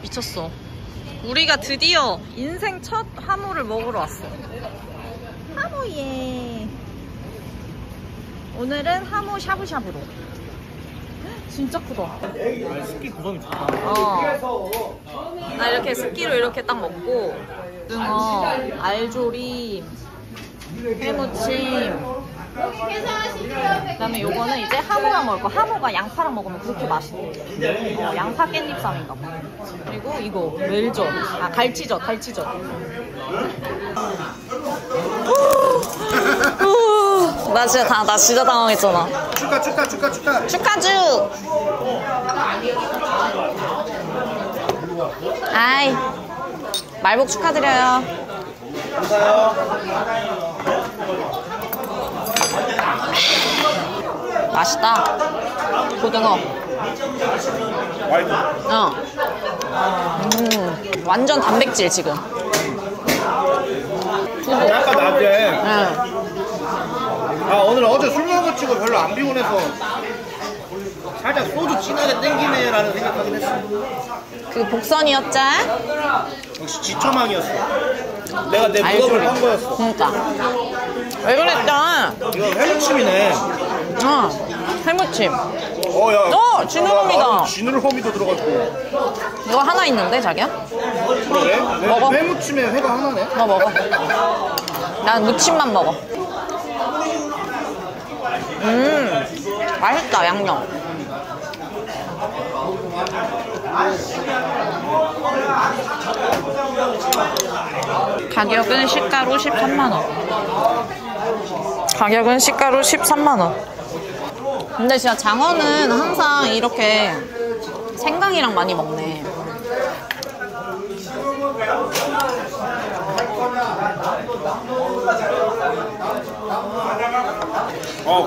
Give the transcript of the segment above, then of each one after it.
미쳤어. 우리가 드디어 인생 첫 하모를 먹으러 왔어. 하모예. 오늘은 하모 샤브샤브로. 진짜 크다. 스키 구성이 좋다. 나 이렇게 스키로 이렇게 딱 먹고 붕어, 알조림, 해무침. 그다음에 요거는 이제 하모랑 먹을 거. 하모가 양파랑 먹으면 그렇게 맛있대. 양파 깻잎쌈인가 봐. 그리고 이거 멜젓. 갈치젓. 나 진짜 당황했잖아. 축하주. 아이, 말복 축하드려요. 감사해요. 맛있다. 고등어. 완전 단백질 지금. 두부. 아까 낮에 오늘 어제 술 먹어치고 별로 안 피곤해서 살짝 소주 진하게 땡기네라는 생각하긴 했어. 그 복선이었자? 역시 지처망이었어. 내가 내 무겁을 한 거였어. 그러니까. 왜 그랬다? 이거 회무침이네. 해무침. 야. 지느러미다. 지느러미도 들어가지고. 이거 하나 있는데, 자기야? 그래? 먹어. 회무침에 회가 하나네. 너 먹어. 난 무침만 먹어. 맛있다, 양념. 가격은 시가로 13만원. 가격은 시가로 13만원. 근데 진짜 장어는 항상 이렇게 생강이랑 많이 먹네.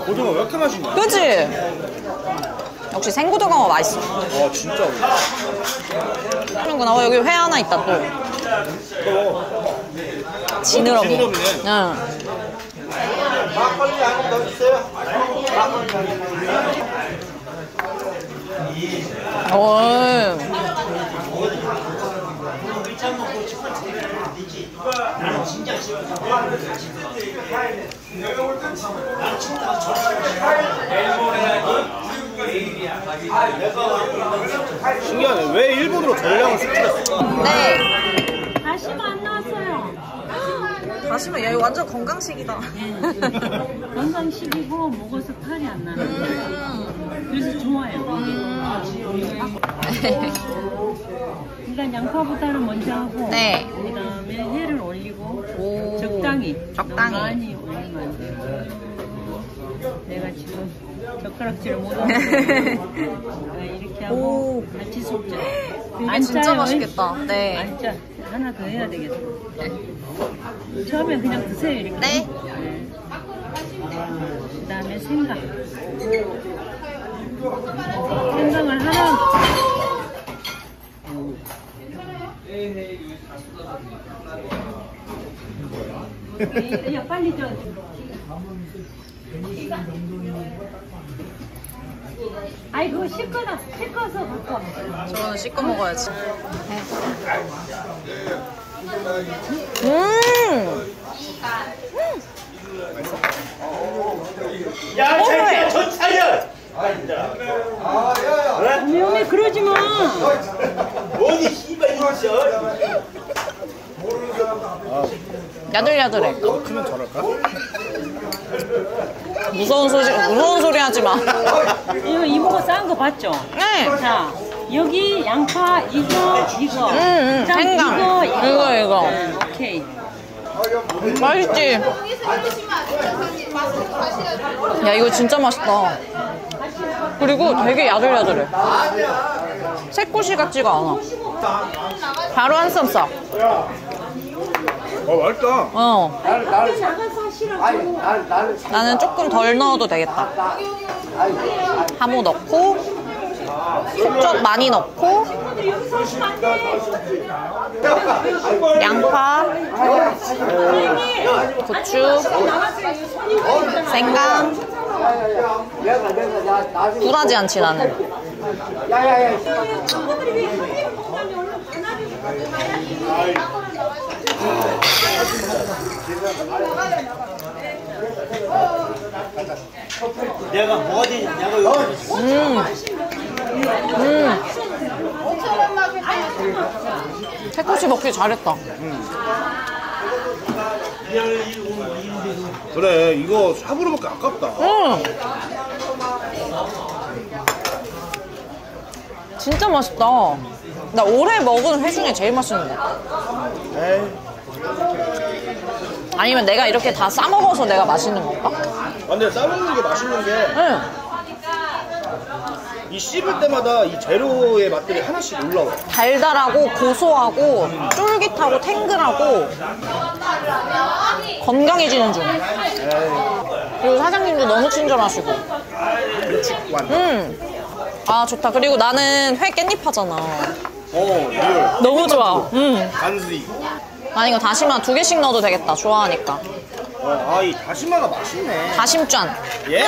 고등어 왜 이렇게 맛있냐? 그치? 역시 생고등어 맛있어. 진짜. 그런구나. 여기 회 하나 있다 또. 지느러미. 지느러미네. 응. 막걸리 한 더 주세요. 신기하네. 왜 일본으로 전량을 수출했어? 네. 다시마 안 나왔어요. 다시마, 야, 이거 완전 건강식이다. 건강식이고 먹어서 탈이 안 나는. 그래서 좋아요. 일단 양파부터는 먼저 하고, 네. 그다음에 회를 올리고 오. 적당히. 너무 적당히. 많이 올리면 안 돼요. 내가 지금 젓가락질을 못하고 이렇게 하고 오. 같이 섞죠. 이게 진짜 맛있겠다. 네. 안 짜. 하나 더 해야 되겠어. 처음에 그냥 드세요 이렇게. 네. 그다음에 생강. 생강을 하나. 야 빨리 좀. 아이 그거 씻어서 갖고 와. 저거는 씻고 먹어야지. 야, 자기야, 전 살려! 어메 그러지 마. 뭐니, 씨발, 이거 야들야들해. 크면 저럴까? 무서운 소리 하지 마. 이거 이모가 싼 거 봤죠? 네. 자 여기 양파 이거 생강. 이거. 네, 오케이. 맛있지? 야, 이거 진짜 맛있다. 그리고 되게 야들야들해. 새꼬시 같지가 않아. 바로 한쌈 싸. 맛있다. 나는 조금 덜 넣어도 되겠다. 하모 넣고, 속젓 많이 넣고, 양파, 고추, 생강. 굴하지 않지 나는. 내가 뭐지? 내가 이거 태코치 먹기 잘했다. 그래 이거 샵으로 먹기 아깝다. 진짜 맛있다. 나 올해 먹은 회 중에 제일 맛있는 거 같아. 에이. 아니면 내가 이렇게 다 싸먹어서 내가 맛있는 건가? 근데 싸먹는 게 맛있는 게 이 응. 씹을 때마다 이 재료의 맛들이 하나씩 올라와. 달달하고 고소하고 쫄깃하고 탱글하고 건강해지는 중. 그리고 사장님도 너무 친절하시고. 육식관. 아 좋다. 그리고 나는 회 깻잎 하잖아. 리얼. 너무 좋아. 간수이. 난 이거 다시마 2개씩 넣어도 되겠다. 좋아하니까. 이 다시마가 맛있네. 다심짠. 예?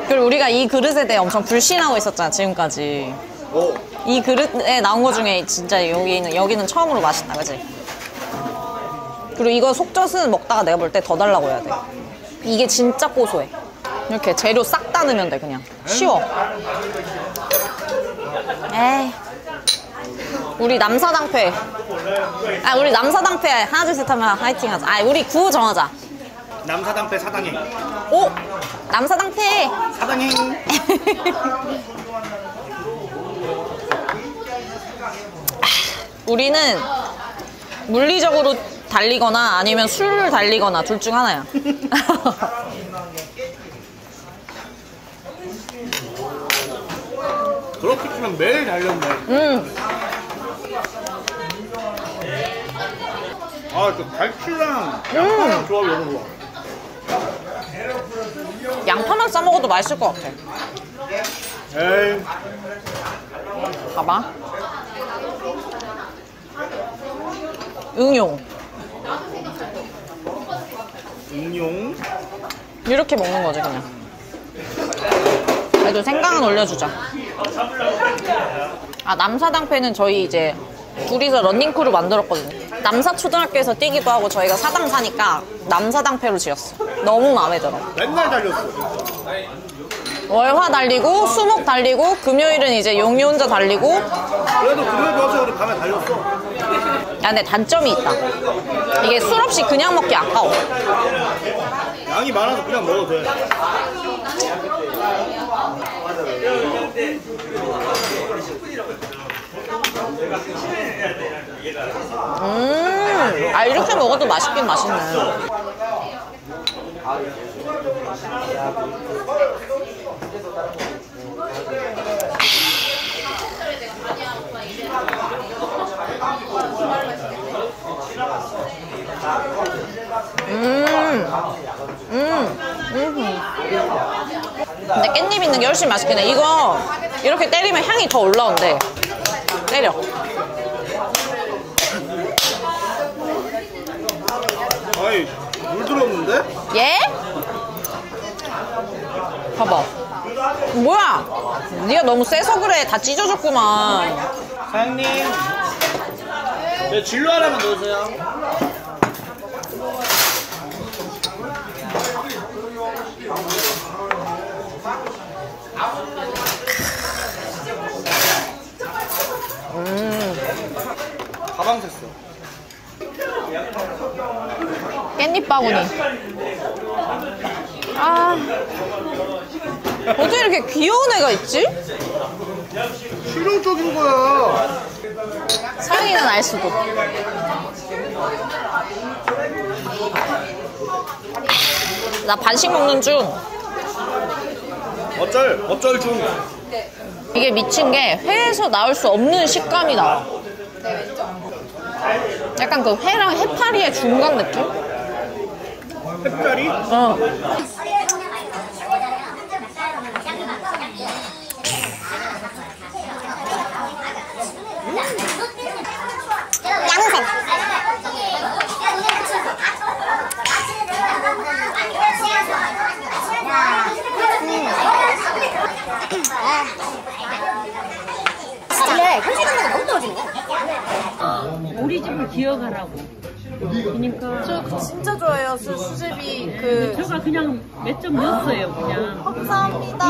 그리고 우리가 이 그릇에 대해 엄청 불신하고 있었잖아 지금까지. 이 그릇에 나온 거 중에 진짜 여기는 처음으로 맛있다, 그치? 그리고 이거 속젓은 먹다가 내가 볼 때 더 달라고 해야 돼. 이게 진짜 고소해. 이렇게 재료 싹 다 넣으면 돼, 그냥. 쉬워. 에이. 우리 남사당패. 우리 남사당패 하나, 둘, 셋 하면 화이팅 하자. 우리 구호 정하자. 남사당패 사당행. 오! 남사당패! 사당행. 우리는 물리적으로 달리거나 아니면 술 달리거나 둘 중 하나야. 그렇게 치면 매일 달렸네. 그 갈치랑 양파랑 조합이 너무 좋아. 양파만 싸먹어도 맛있을 것 같아. 에이. 봐봐. 응용. 응용. 이렇게 먹는 거지, 그냥. 그래도 생강은 올려주자. 남사당패는 저희 이제 둘이서 런닝크루 만들었거든요. 남사초등학교에서 뛰기도 하고 저희가 사당 사니까 남사당패로 지었어. 너무 마음에 들어. 맨날 달렸어. 월화 달리고 수목 달리고 금요일은 이제 용이 혼자 달리고. 그래도 금요일 좋아서 우리 밤에 달렸어. 근데 단점이 있다. 이게 술 없이 그냥 먹기 아까워. 양이 많아서 그냥 먹어도 돼. 이렇게 먹어도 맛있긴 맛있네. 근데 깻잎 있는 게 훨씬 맛있긴 해. 이거 이렇게 때리면 향이 더 올라온대. 때려. 물 들었는데? 예? 봐봐. 뭐야? 네가 너무 세서 그래. 다 찢어졌구만. 사장님, 진로 하나만 넣으세요. 가방 샜어. 깻잎 바구니. 어떻게 이렇게 귀여운 애가 있지? 실용적인 거야. 서영이는 알 수도. 나 반씩 먹는 중. 어쩔 중. 이게 미친 게 회에서 나올 수 없는 식감이 나와. 약간 그 회랑 해파리의 중간 느낌? 햇살이? 양생. 그래 현실 감각이 너무 떨어지는 거야. 우리 집을 기억하라고. 그러니까 저 진짜 좋아해요. 수제비 그. 저가 그냥 몇 점 넣었어요. 그냥. 감사합니다.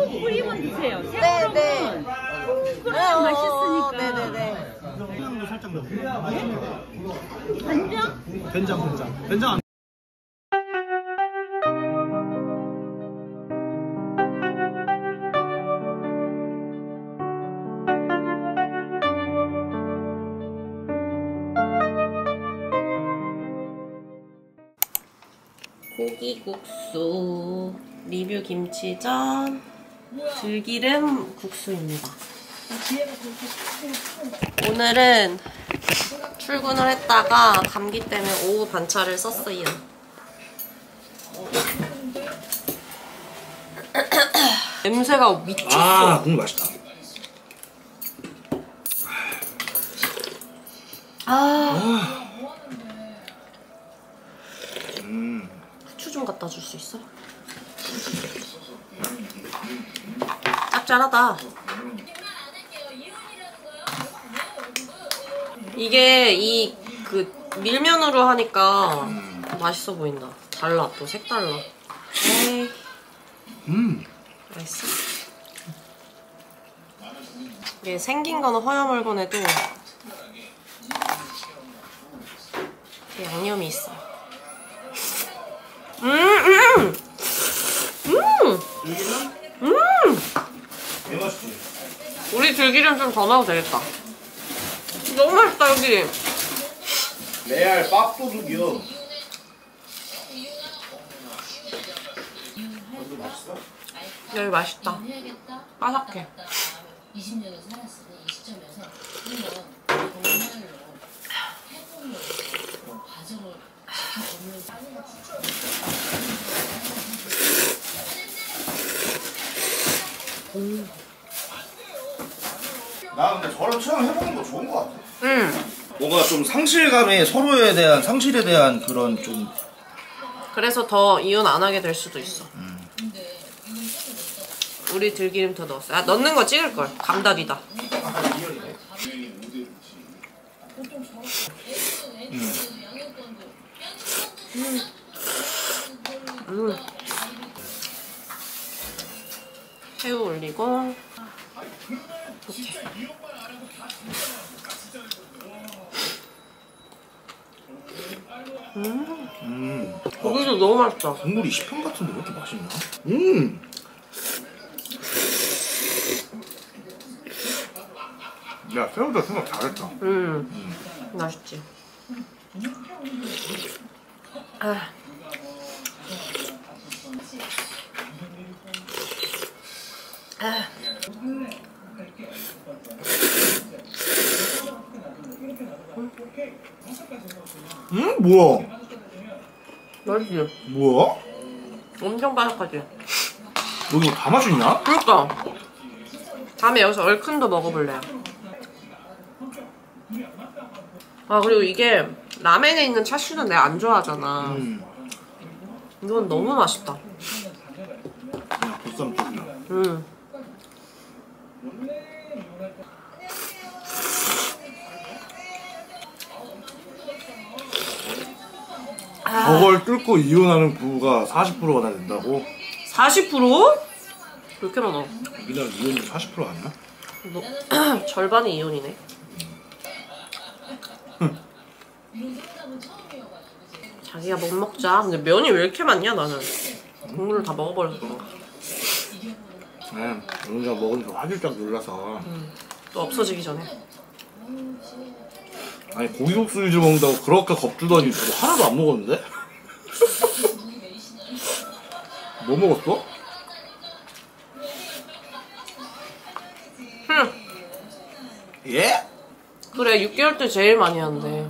이거 뿌리면 드세요. 네, 네. 새우랑 맛있으니까. 네네네. 향도 살짝 넣고. 간장? 된장 안 고기국수, 리뷰 김치전, 들기름 국수입니다. 오늘은 출근을 했다가 감기 때문에 오후 반차를 썼어요. 냄새가 미쳤어. 아, 국물 맛있다. 후추 좀 갖다 줄 수 있어? 짭짤하다. 이게 이 그 밀면으로 하니까 맛있어 보인다. 달라, 또 색달라. 에이. 맛있어? 이게 생긴 거는 허여멀건해도 양념이 있어. 왜 맛있지? 우리 들기름 좀 더 넣어도 되겠다. 너무 맛있다, 여기. 레알 밥도둑이요. 여기 맛있다. 바삭해. 20년을 살았으니 이 시점에서 우리가 정말로 해보는 과정을 나 근데 저런 체험 해보는 거 좋은 거 같아. 뭔가 좀 상실감에 서로에 대한 상실에 대한 그런 좀 그래서 더 이혼 안 하게 될 수도 있어. 우리 들기름 더 넣었어. 아, 넣는 거 찍을 걸. 감닭이다. 새우 올리고 이렇게. 고기도 너무 맛있다. 국물이 10편 같은데 왜 이렇게 맛있나? 야, 새우도 생각 잘했다. 맛있지. 아. 아. 뭐야? 맛있지? 뭐야? 엄청 바삭하지? 너 이거 다 맛있냐? 그러니까 다음에 여기서 얼큰도 먹어볼래요. 아, 그리고 이게 라멘에 있는 차슈는 내가 안 좋아하잖아. 이건 너무 맛있다. 그냥 보쌈 쪽이야. 저걸 뚫고 이혼하는 부부가 40%가 된다고? 40%? 그렇게 많아. 우리나라 이혼율 40% 아니야? 절반이 이혼이네. 자기가 못 먹자. 근데 면이 왜 이렇게 많냐, 나는. 국물을 다 먹어버려서 그런가. 네, 우리가 먹으니까 화들짝 놀라서. 또 없어지기 전에. 아니, 고기국수 위주 먹는다고 그렇게 겁주더니 뭐 하나도 안 먹었는데? 뭐 먹었어? 예? 그래, 6개월 때 제일 많이 한대.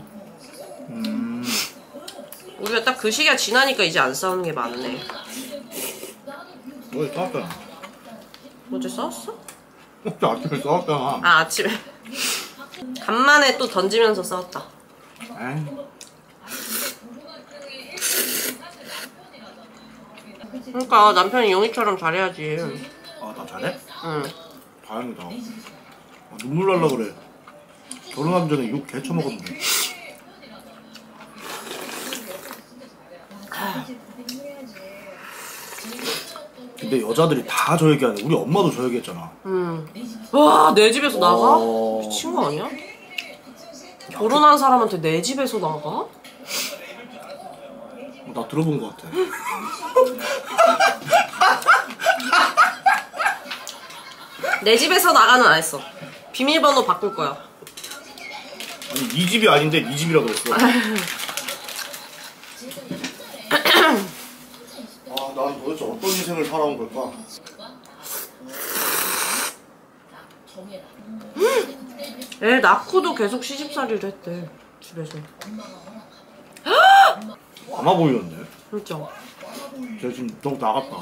우리가 딱 그 시기가 지나니까 이제 안 싸우는 게 많네. 어제 싸웠잖아. 어제 싸웠어? 어제 아침에 싸웠잖아. 아, 아침에. 간만에 또 던지면서 싸웠다. 에이. 그러니까 남편이 용이처럼 잘해야지. 아, 나 잘해? 응. 다행이다. 눈물 날라 그래. 결혼하기 전에 욕 개 처먹었는데. 근데 여자들이 다 저 얘기하네. 우리 엄마도 저 얘기했잖아. 와, 내 집에서 나가? 어. 미친 거 아니야? 결혼한 사람한테 내 집에서 나가? 나 들어본 것 같아. 내 집에서 나가는 안 했어. 비밀번호 바꿀 거야. 아니 네 집이 아닌데 네 집이라 그랬어. 아, 난 도대체 어떤 인생을 살아온 걸까? 애 낳고도 계속 시집살이를 했대. 집에서. 아마 보이는데? 진짜. 걔 지금 너무 나갔다.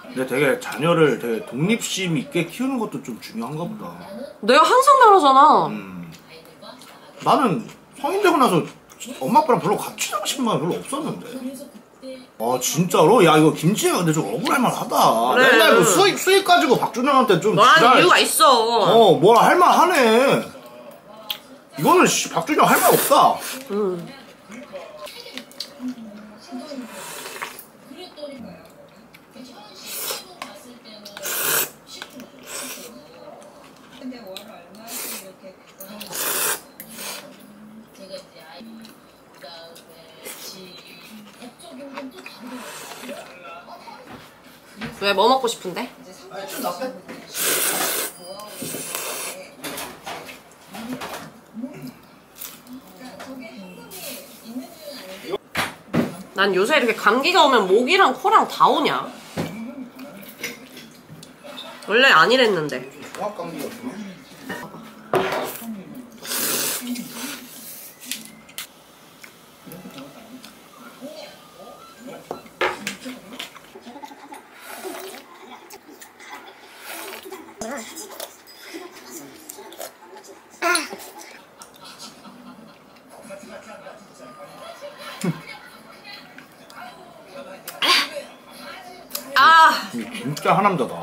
근데 되게 자녀를 되게 독립심 있게 키우는 것도 좀 중요한가 보다. 내가 항상 말하잖아. 나는 성인 되고 나서 엄마 아빠랑 별로 같이 살고 싶은 마음이 별로 없었는데. 아 진짜로? 야 이거 김치가 근데 좀 억울할만 하다. 그래. 맨날 그 수익 가지고 박준영한테 좀 너라는 이유가 있어. 뭐라 할만 하네. 이거는 박준영 할 말 없다. 왜, 뭐 먹고 싶은데? 난 요새 이렇게 감기가 오면 목이랑 코랑 다 오냐? 원래 안 이랬는데. 종합감기였구나. 아! 진짜 하남자다.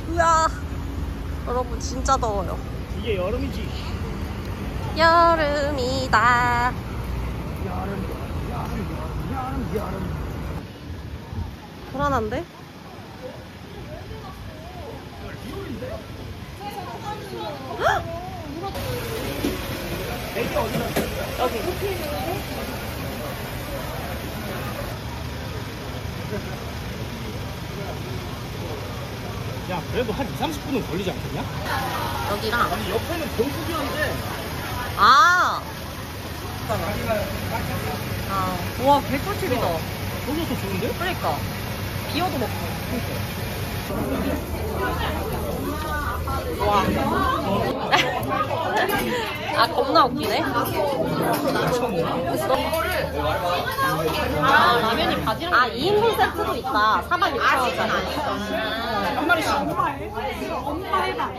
으아! 여러분 진짜 더워요. 이게 여름이지. 여름이다. 불안한데? 야 그래도 한 2~30분은 걸리지 않겠냐? 여기랑. 아니 옆에는 경북이었는데 아! 아. 와, 개꿀팁이다. 거기가 더 좋은데? 그러니까. 비어도 먹고. 와. 아, 겁나 웃기네. 아, 라면이 바지락. 아, 2인분 세트도 있다. 46,000원짜리. 한 마리씩. 엄마 해봐.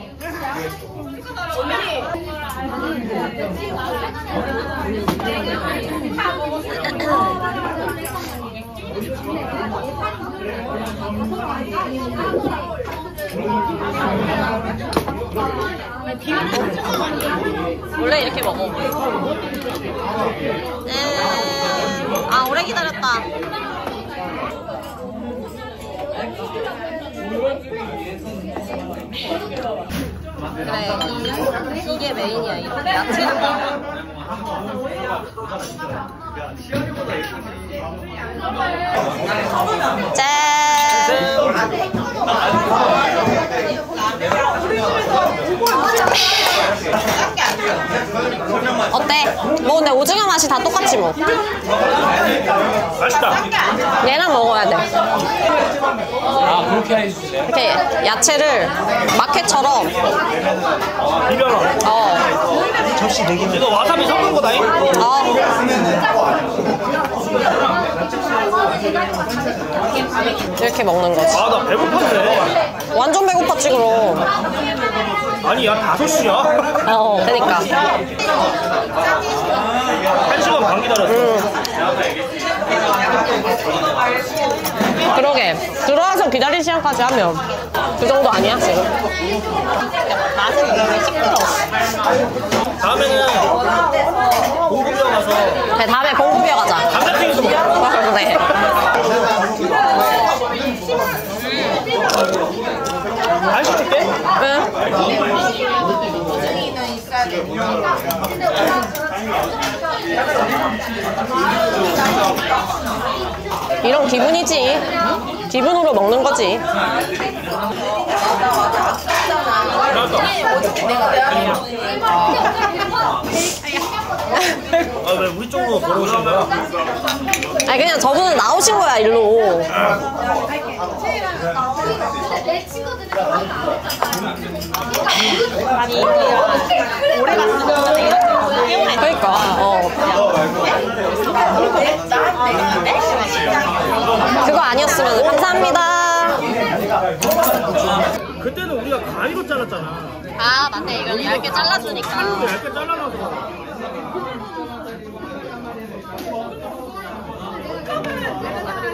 원래 이렇게 먹어. 아, 오래 기다렸다. 그래, 이게 메인이야. 이렇게 야채랑. 어때? 뭐 근데 오징어 맛이 다 똑같지 뭐. 맛있다. 얘랑 먹어야 돼. 아 그렇게 해주세요. 이렇게 야채를 마켓처럼. 비벼라. 접시 4개. 이거 와사비 섞은 거다잉? 이렇게 먹는 거지. 아 나 배고팠네. 완전 배고팠지 그럼. 아니 야 5시야? 그니까. 1시간 반 기다렸어. 그러게. 들어와서 기다릴 시간까지 하면 그 정도 아니야, 지금? 맛이 이게 시끄러워. 다음에는 공급이어 가서 네, 다음에 공부비어 가자. 감자튀김도 먹자. 네. 안 시킬게? 응? 이런 기분이지. 기분으로 먹는 거지. 아, 왜 우리 쪽으로 걸어오신 거야? 아니 그냥 저분은 나오신 거야 일로. 아니 오래 갔으면 이렇게 그러니까. 그거 아니었으면 감사합니다. 그때는 우리가 가위로 잘랐잖아. 아 맞네. 이건 얇게 잘라주니까. 얇게 잘라놔서.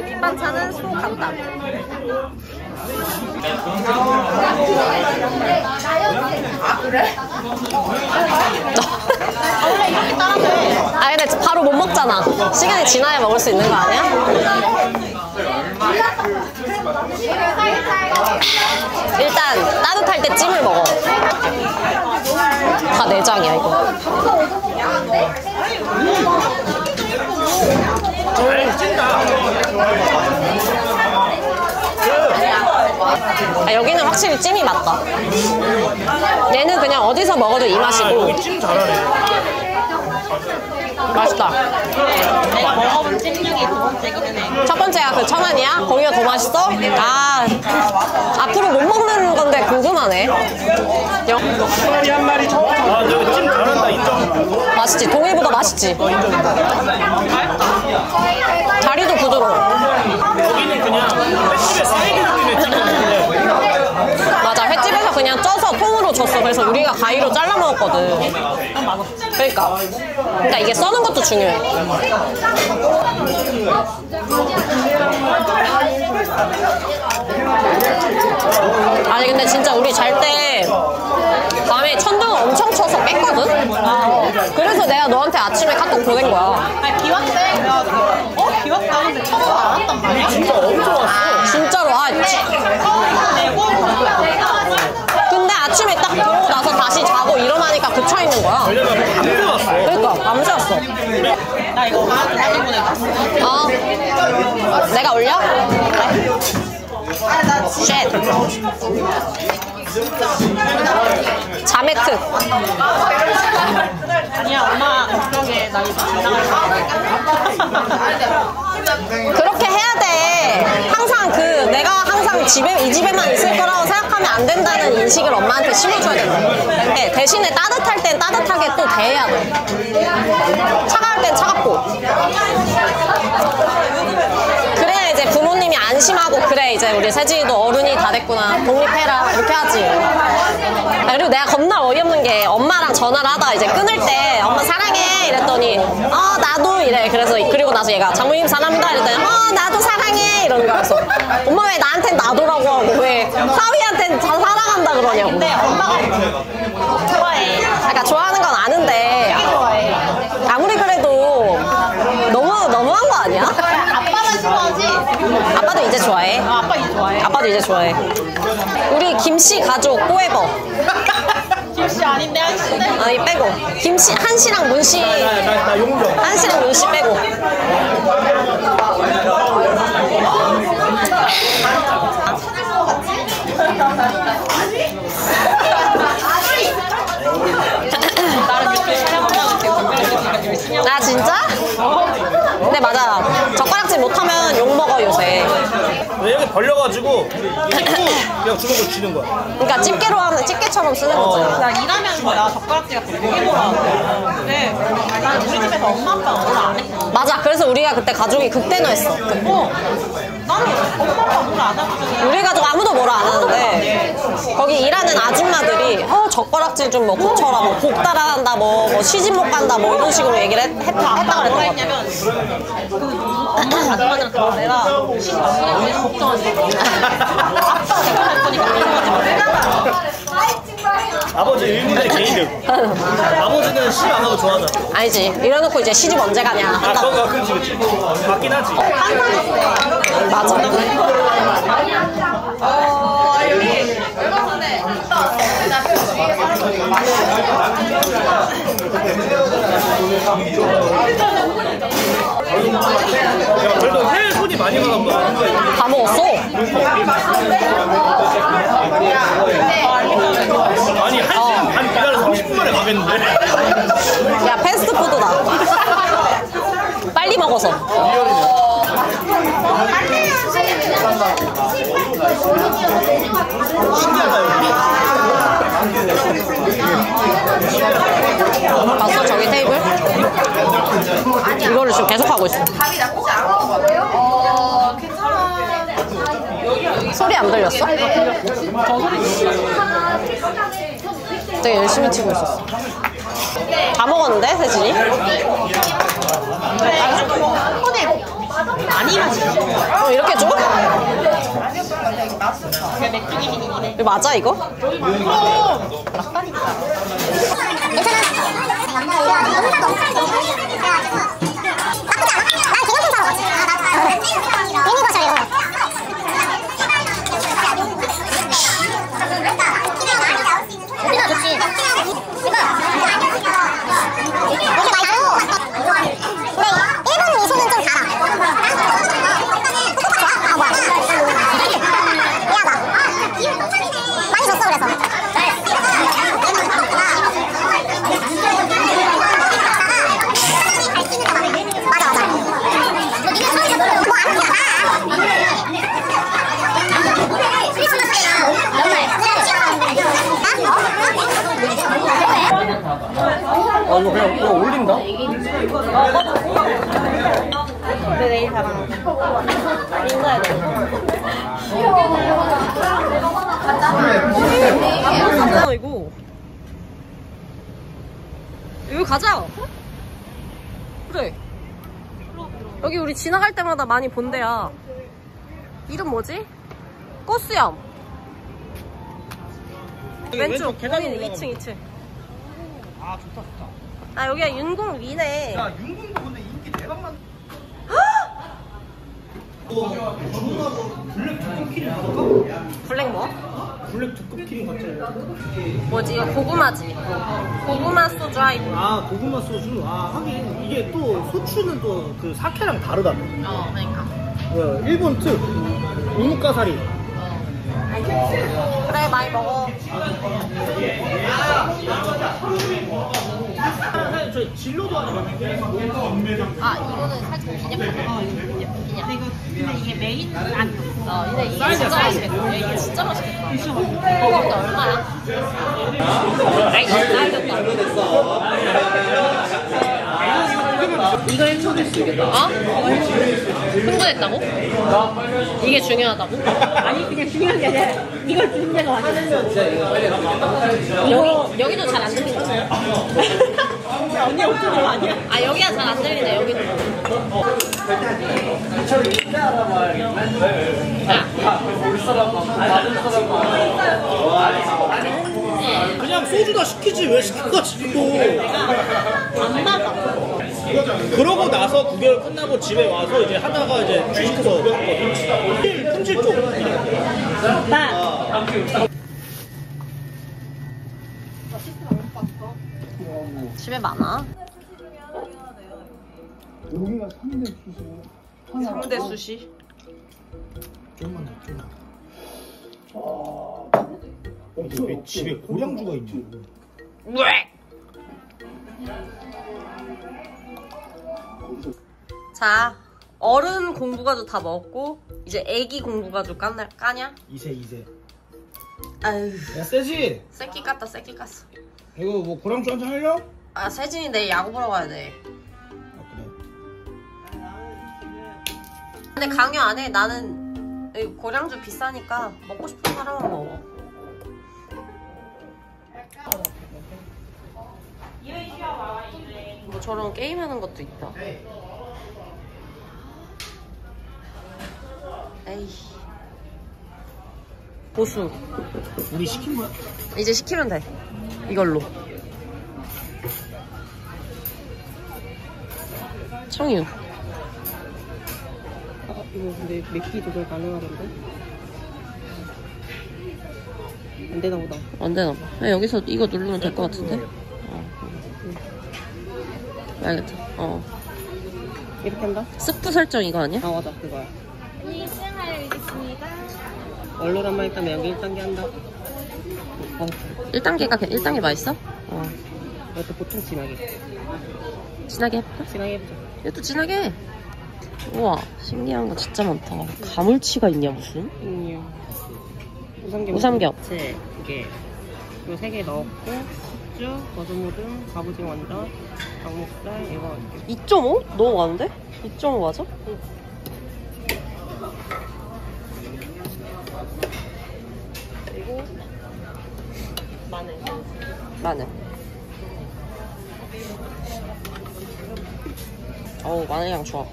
밑반찬은 소 감담. 아 근데 바로 못 먹잖아. 시간이 지나야 먹을 수 있는 거 아니야? 일단 따뜻할 때 찜을 먹어. 다 내장이야 이거. 잘 찐다. 아, 여기는 확실히 찜이 맞다. 얘는 그냥 어디서 먹어도 이 맛이고. 여기 찜 잘하네. 맛있다. 내가 먹어본 찜 중에 2번째기는 해. 첫 번째가 그 천안이야? 거기가 더 맛있어? 아, 앞으로 못 먹는 건데 궁금하네. 한 마리 쳐. 아, 여기 찜 잘한다. 인정. 맛있지? 동해보다 맛있지? 다리도 부드러워. 여기는 그냥 횟집에 사이드 느낌의 찜인데. 맞아, 횟집에서 그냥 쪄서 통으로 줬어. 그래서 우리가 가위로 잘라 먹었거든. 그러니까 이게 써는 것도 중요해. 아니 근데 진짜 우리 잘 때 밤에 천둥 엄청 쳐서 깼거든? 그래서 내가 너한테 아침에 카톡 보낸 거야. 아니 비 왔대. 그래가지고 비 왔다 하는데 쳐서 안 왔단 말이야. 진짜 엄청 왔어. 진짜로. 근데 아침에 딱 보고 나서 다시 자고 일어나니까 그쳐 있는 거야. 왜냐면 밤새 왔어. 그러니까 밤새웠어. 나 이거 많이 보내봤어. 내가 올려? 쉣. 자매특. 아니야 엄마 걱정해. 나 이거 그렇게 해야 돼. 항상 내가 항상 이 집에만 있을 거라고 생각하면 안 된다는 인식을 엄마한테 심어줘야 돼. 대신에 따뜻할 땐 따뜻하게 또 대해야 돼. 차가울 땐 차갑고. 그래야 이제 부모님이 안심하고 그래 이제 우리 세진이도 어른이 다 됐구나. 독립해라. 이렇게 하지. 그리고 내가 겁나 어이없는 게 엄마랑 전화를 하다가 이제 끊을 때 엄마 사랑해 이랬더니 나도 이래. 그래서 그리고 나서 얘가 장모님 사랑합니다 이랬더니 나도 사랑해 이러는 거야. 그래서 엄마 왜 나한텐 나도라고 하고 왜 사위한텐 다 사랑한다 그러냐고. 근데 엄마가 좋아해. 그러니까 좋아하는 건 아는데 좋아해. 아무리 그래도 너무한 거 아니야? 아빠만 좋아하지. 아빠도 이제 좋아해. 아빠 이제 좋아해. 아빠도 이제 좋아해. 우리 김씨 가족 꼬에버. 김씨 아닌데 한씨인데? 아니 빼고 김씨 한씨랑 문씨 나 용정. 한씨랑 문씨 빼고. 나는 유튜브 촬영한다고 되게 준비해주니까 열심히 하고. 아 진짜? 근데 맞아. 젓가락질 못하면 욕먹어 요새. 이렇게 벌려가지고 찍고 그냥 주먹을 쥐는 거야. 그러니까 집게처럼 쓰는 거지. 나 일하면서 나 젓가락질 같은 거 되게 좋아하거든. 근데 나는 우리 집에서 엄마 아빠가 뭐라 안 했거든. 맞아. 그래서 우리가 그때 가족이 극대노했어. 나 우리 가족 아무도 뭐라 안 하는데 거기 일하는 아줌마들이 젓가락질 좀 뭐 고쳐라, 뭐 복 따라간다, 뭐 시집 못 간다, 뭐 이런 식으로 얘기를 했다 그랬던 것 같아. 아줌마들한테 내가 시집을 걱정하지 마. 아빠가 내가 할 거니까 걱정하지 마. 아버지 의문의 개인력. 아버지는 시 안 하고 좋아하잖아. 아니지. 이래놓고 이제 시집 언제 가냐 아, 한다고. 그런가? 그치. 맞긴 하지. 맞아. 야, 그래도 회 손이 많이 가는 거야. 다 먹었어. 아니, 1시간 반 기다려 30분 만에 가겠는데. 야, 패스트푸드다. 빨리 먹어서. 봤어? 저기 테이블? 이거를 지금 계속 하고 있어. 소리 안 들렸어? 되게 열심히 치고 있었어. 다 먹었는데, 세진이? 많이 마시죠. 이렇게 줘? 이거 맞아, 이거? 아, 이거 그냥 올린다? 내일 사랑. 인사해야 돼. 이거. 여기 가자. 그래. 여기 우리 지나갈 때마다 많이 본 데야. 이름 뭐지? 꽃수염. 왼쪽 계단으로 여기 올라가면 2층. 아, 좋다. 아, 여기가 윤공 위네. 야, 윤궁도 근데 인기 대박난. 블랙 두꺼 키링 갈까? 블랙 뭐? 블랙 두꺼 키링 같잖아. 뭐지? 이거 고구마지. 고구마 소주 하이볼. 아, 고구마 소주. 아, 하긴 이게 또 소추는 또 그 사케랑 다르다며. 그러니까. 일본 특 우뭇가사리. 그래, 많이 먹어. 저 진로도 하는 건데. 아, 이거는 살짝 비냐. 근데 이게 메인 안 근데 이게 사이즈야, 진짜 사이즈. 맛있겠다. 이게 진짜 맛있겠다. 이거 근데 얼마야? 아이, 알겠다. 이거 1초도 쓰겠다. 어? 흥분했다고? 이게 중요하다고? 아니 그냥 중요한 게 아니라 이걸 주는 데가 맞아. 여기도 잘 안 들리지? 언니 어쩌는 거 아니야? 아, 여기가 잘 안 들리네, 여기도. 그냥 소주나 시키지 왜 시켜가지고. 안 맞아. 그러고 나서 9개월 끝나고 집에 와서 이제 하다가 이제 주식해서 먹었거든. 품질 쪽. 집에 많아. 여기가 3대 수시. 3대 수시. 좀만 더, 좀만. 왜 집에 고량주가 있냐고. 왜? 자, 어른 공부가도 다 먹고 이제 애기 공부가도 까냐? 2세. 아유, 야, 세지? 새끼 깠다, 새끼 깠어. 이거 뭐 고량주 한잔 하려? 아, 세진이 내일 야구 보러 가야 돼. 아, 그래. 근데 강요 안 해. 나는 이 고량주 비싸니까 먹고 싶은 사람은 먹어. 뭐 저런 게임하는 것도 있다. 에이. 보수. 우리 시킨 거야? 이제 시키면 돼. 이걸로. 청유. 이거 근데 맵기 조절 가능하던데? 안 되나 보다. 안 되나 봐. 그냥 여기서 이거 누르면 될 것 같은데? 알겠다. 이렇게 한다? 스프 설정 이거 아니야? 아 맞아 그거야. 얼로란만 있다면 여기 1단계 한다. 1단계가 1단계 맛있어? 이것도 보통 진하게. 진하게 해볼까? 진하게 해보자. 이것도 진하게 해. 우와 신기한 거 진짜 많다. 가물치가 있냐 무슨? 우삼겹. 우삼겹. 제 2개. 이거 3개 넣었고 숙주, 버섯모듬, 갑오징어 완전, 닭목살 이거 이렇게. 2.5? 너무 많은데? 2.5 맞아? 그리고 마늘. 마늘. 어우 마늘향 좋아.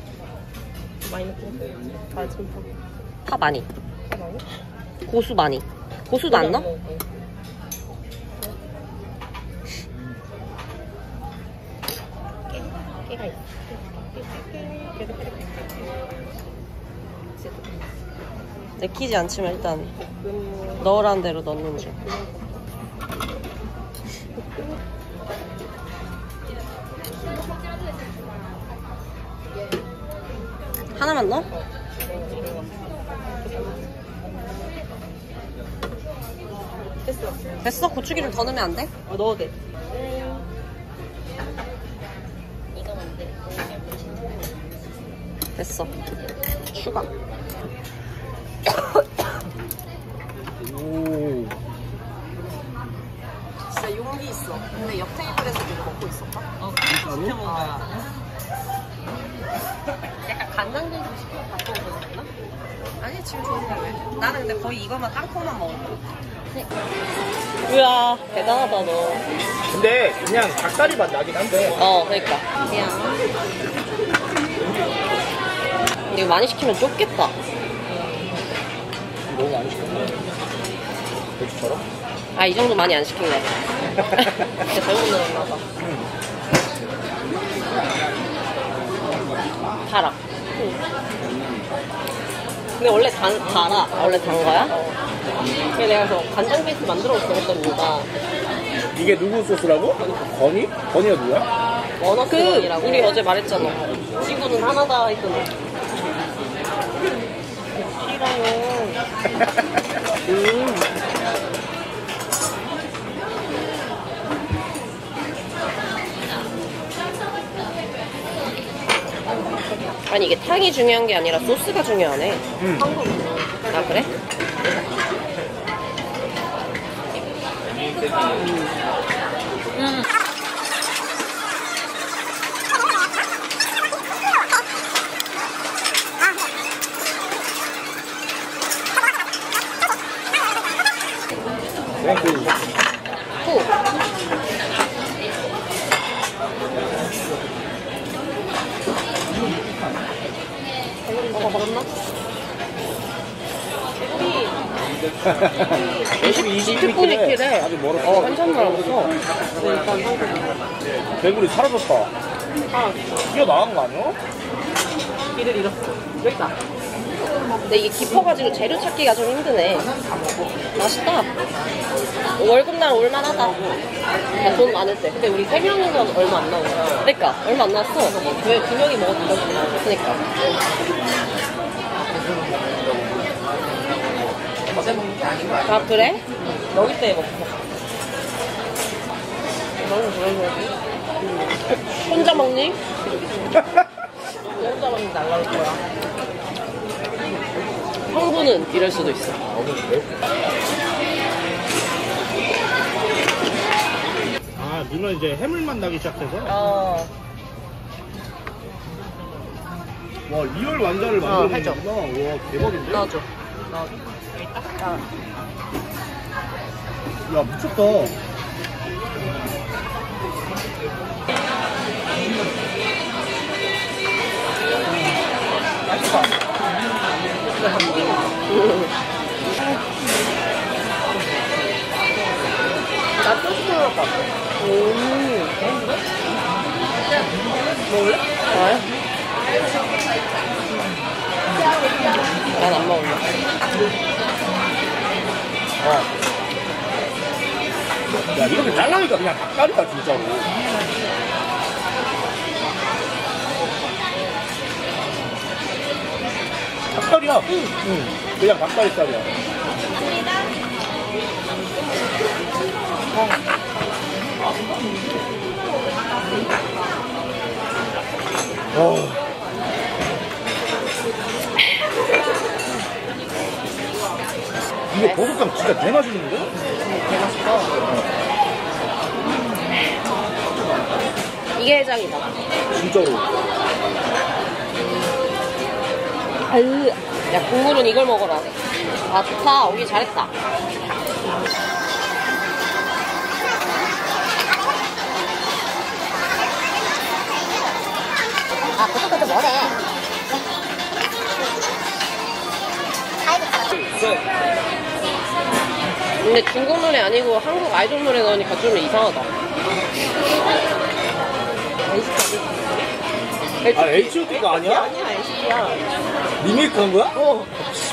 많이 넣고 다진파. 파 많이. 고수 많이. 고수도 안 넣어? 깨가 있어. 내키지 않지만 일단 넣으라는 대로 넣는 중. 하나만 넣어? 됐어? 고추기름 더 넣으면 안 돼? 넣어도 돼. 됐어. 추가. 오. 진짜 용기 있어. 근데 옆 테이블에서 이거 먹고 있었다? 시켜 먹은 거야. 약간 간장도 좀 시켜 갖고 오거나? 아니 지금 좋은데 왜? 나는 근데 거의 이거만 땅콩만 먹을 거야. 우야 대단하다 너. 근데 그냥 닭다리 맛 나긴 한데. 그러니까. 그냥. 근데 이거 많이 시키면 좁겠다. 너무 많이 시켰나? 돼지처럼? 아 이 정도 많이 안 시킬래. 진짜 잘못 넣었나 봐. 달아. 근데 원래 달아. 원래 단 거야? 그래 내가 그래서 간장 베이스 만들어서 했던 이유가 이게 누구 소스라고? 건이? 건이가 누구야? 워너스원이라고. 우리 어제 말했잖아. 지구는 하나다 했더니. 싫어요. 아니 이게 탕이 중요한 게 아니라 소스가 중요하네. 아 그래? 후. 먹었나? 열심히 20분이길래 아직 멀었어. 한참 남았어. 개구리 사라졌다. 뛰어나간 거 아니야? 길을 잃었어. 여기다. 근데 이게 깊어가지고 재료 찾기가 좀 힘드네. 맛있다. 월급날 올만하다. 나 돈 많을 때. 근데 우리 3명이서 얼마 안 나온 거야. 그러니까 얼마 안 나왔어. 왜 2명이 먹었던 거야? 그러니까. 어제 먹는 게 아닌 거야. 아 그래? 여기 때 먹고. 너무 좋아해서. 혼자 먹니? 혼자 먹는 날라올 거야. 형부는 이럴 수도 있어. 아, 누나 이제 해물맛 나기 시작해서. 어. 와, 리얼 완자를 해줘. 만들어내는구나. 와, 대박인데? 넣어줘. 넣어줘. 야 미쳤다. 나 소스 먹을 것 같아. 먹을래? 난 안 먹을래. 야 이렇게 잘라니까 그냥 닭다리다 진짜로. 닭다리야. 응. 그냥 닭다리살이야. 이거 버섯장 진짜 개맛있는데? 개맛있어. 이게 해장이다. 진짜로. 아유. 야, 국물은 이걸 먹어라. 아, 좋다. 오기 잘했다. 아, 그것도 뭐래. 근데 중국 노래 아니고 한국 아이돌 노래 나오니까 좀 이상하다. 아 H.O.T가 아니야? 아니야, NCT야. 리메이크 한 거야? 어.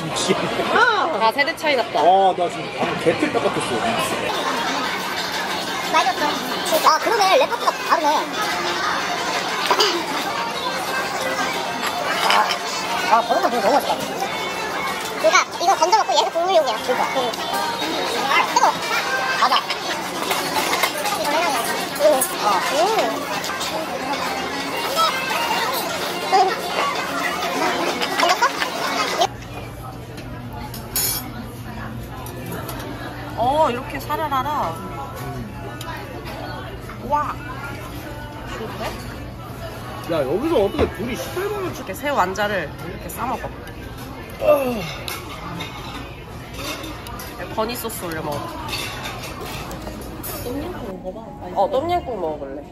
미치. 아, 세대 차이 났다. 나 지금 방금 개틀 닦았었어. 맞았어. 아, 그러네. 래퍼가 다르네. 버섯도 그거 너무 맛있다. 그러니까 이거 건져먹고 얘는 국물용이야. 그러니까. 뜨거워. 맞아. 이거 해장이야. 이렇게 사라라라. 와. 야 여기서 어떻게 둘이 18만원 이렇게 새우 완자를 이렇게 싸먹어. 버니 소스 올려 먹어. 똠양꿍 먹어봐. 똠양꿍 먹어볼래.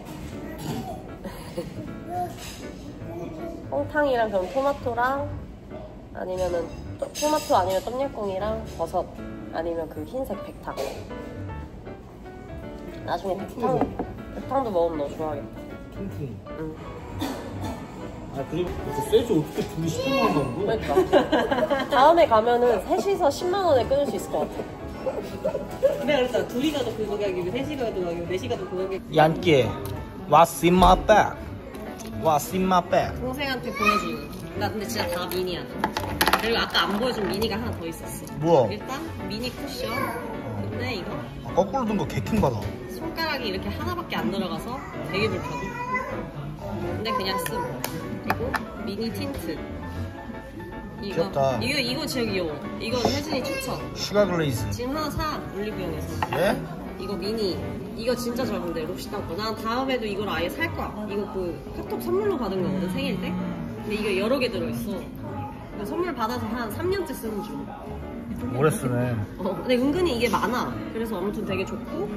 홍탕이랑 그럼 토마토랑 아니면은 토마토 아니면 똠양꿍이랑 버섯 아니면 그 흰색 백탕. 나중에 백탕도 먹으면 너 좋아하겠다. 통통. 응. 아 그리고 세지 어떻게 둘이 18만원 가는 거야? 그러니까. 다음에 가면은 셋이서 10만 원에 끊을 수 있을 것 같아. 내가 그랬잖아. 둘이 가도 그 가격이고 셋이 가도 그 가격이고 넷이 가도 그 가격. 얀끼 What's in my bag? What's in my bag? 동생한테 보여주는. 나 근데 진짜 다 미니야. 그리고 아까 안 보여준 미니가 하나 더 있었어. 뭐야? 일단 미니 쿠션. 근데 이거 거꾸로 든 거 개킹 받아. 손가락이 이렇게 하나밖에 안 들어가서 되게 불편해. 근데 그냥 씀. 그리고 미니 틴트. 이거 귀엽다. 이거 진짜 귀여워. 이거 혜진이 추천. 슈가 글레이즈. 지금 하나 사. 올리브영에서. 예? 이거 미니. 이거 진짜 좋은데 롭시당 거. 난 다음에도 이걸 아예 살 거야. 이거 그 카톡 선물로 받은 거거든 생일 때. 근데 이거 여러 개 들어있어. 이거 선물 받아서 한 3년째 쓰는 중. 오래 쓰네. 근데 은근히 이게 많아. 그래서 아무튼 되게 좋고.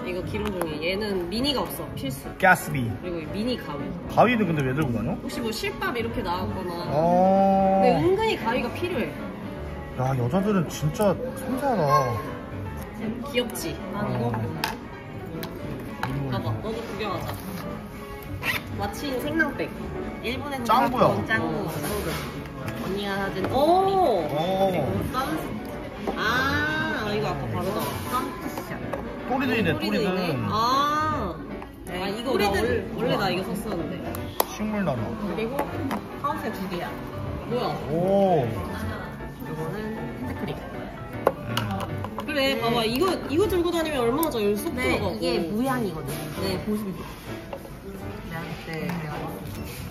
이거 기름종이. 얘는 미니가 없어. 필수. 가스비. 그리고 이 미니 가위. 가위는 근데 왜 들고 다녀? 혹시 뭐 실밥 이렇게 나왔거나. 어. 근데 은근히 가위가 필요해. 야 여자들은 진짜 섬세하다. 귀엽지? 난 이거. 봐봐. 너도 구경하자. 마침 생랑백. 일본에서 짱구야. 사온 짱구. 언니가 사준 오! 이거 아까 바로다. 또리도 있네 꼬리도 있네. 또리는. 이거 나 원래 나 이거 썼었는데. 식물 나라. 그리고 하우스에 2개야. 뭐야? 오. 이거는 핸드크림. 그래, 봐봐. 이거 들고 다니면 얼마나 잘 쏙 들어가고. 이게 무향이거든. 네, 보시면 돼요. 네.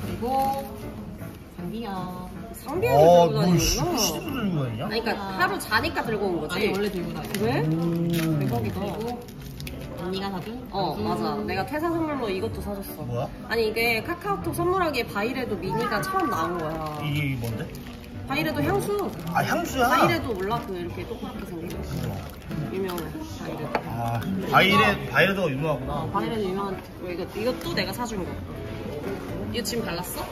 그리고 장비야. 상비약을 들고 다니는구나. 시도 들고 다니냐? 아니, 그러니까 하루 자니까 들고 온 거지. 아니 원래 들고 다녀. 그래? 그리고 언니가 사준. 맞아. 내가 퇴사 선물로 이것도 사줬어. 뭐야? 아니, 이게 카카오톡 선물하기에 바이레도 미니가 처음 나온 거야. 이게 뭔데? 바이레도 향수. 아 향수야? 바이레도 몰라? 그 이렇게 똑같게 생긴 거. 유명해. 바이레도. 아 바이레도가 유명하구나. 바이레도 유명한. 이것도 내가 사준 거. 이거 지금 발랐어?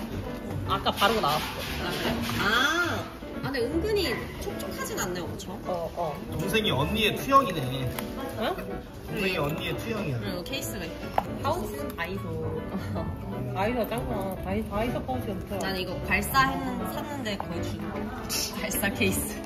아까 바르고 나왔어. 아 그래? 아 근데 은근히 촉촉하진 않네요, 그쵸? 동생이 언니의 투영이네. 응? 동생이 언니의 투영이야. 그리고 케이스가 있고. 파우치 다이소. 다이소 짱나. 다이소 파우치가 좋더라. 난 이거 발사 샀는데 거의 주는 거. 발사 케이스.